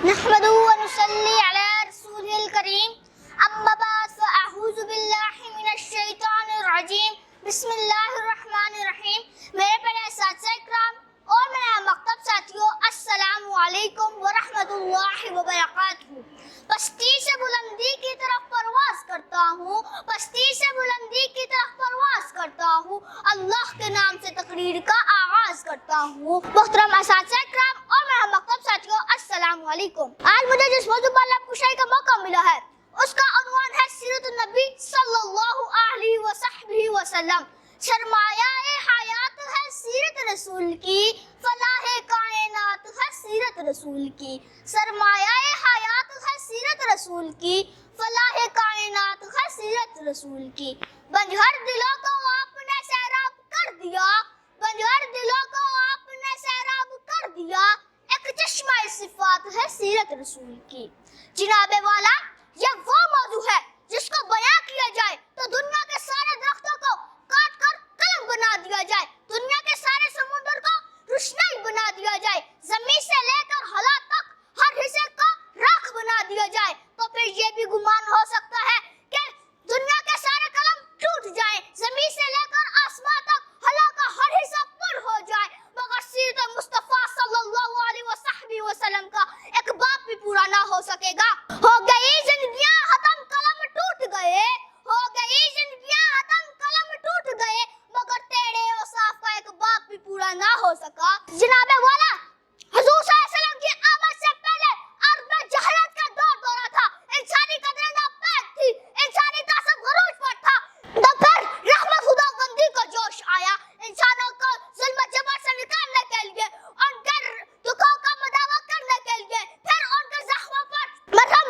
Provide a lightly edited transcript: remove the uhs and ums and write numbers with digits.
نحمده ونصلي على رسوله الكريم اما بعد فاعوذ باللہ من الشیطان الرجیم بسم اللہ الرحمن الرحیم. میرے پیارے اساتذہ اکرام اور میرے مکتب ساتھیوں، السلام علیکم ورحمۃ اللہ وبرکاتہ. پستی سے بلندی کی طرف پرواز کرتا ہوں، پستی سے بلندی کی طرف پرواز کرتا ہوں، اللہ کے نام سے تقریر کا آغاز کرتا ہوں. محترم اساتذہ اکرام اور میرے مکتب ساتھیوں، السلام علیکم. آج مجھے جس موضوع پر لب کشائی کا موقع ملا ہے اس کا عنوان ہے سیرت النبی صلی اللہ علیہ وسلم وسلم. سرمایہ حیات ہے سیرت رسول کی، فلاح کائنات ہے سیرت رسول کی. سرمایہ حیات ہے سیرت رسول کی، فلاح کائنات ہے سیرت رسول کی. بنجر دلوں کو آپ نے سیراب کر دیا، بنجر دلوں کو آپ نے سیراب کر دیا. ایک چشمہ صفات ہے سیرت رسول کی. جناب والا، یہ وہ موضوع ہے جس کو بیان کیا جائے تو دنیا کے سارے درختوں کو کاٹ کر قلم بنا دیا جائے، دنیا کے سارے سمندر کو روشنائی بنا دیا جائے، زمین سے لے کر ہلا تک ہر حصے کو راکھ بنا دیا جائے. تو پھر یہ بھی گمان ہو سکتا ہے کہ دنیا کے سارے قلم ٹوٹ جائیں، زمین سے لے کر آسمان تک ہلا کا ہر حصہ پر ہو جائے، مگر سیرت مصطفیٰ صلی اللہ علیہ وسلم کا ایک باب بھی پورا نہ ہو سکے گا. ہو گئی زندگیاں ختم، قلم ٹوٹ گئے، ہو گئی زندگیاں ختم، قلم ٹوٹ گئے، مگر تیرے اوصاف کا ایک باب بھی پورا نہ ہو سکا. جناب والا، حضور صلی اللہ علیہ وسلم کی آمد سے پہلے عرب میں جہالت کا دور دورہ تھا، انسانی قدریں ناپید تھی، انسانی تعصب عروج پر تھا. تو پھر رحمت خدا بندی کا جوش آیا، انسانوں کو ظلم و جبر سے نکالنے کے لیے، ان کے دکھوں کا مداوع کرنے کے لیے، پھر ان کے زخموں پر مرہم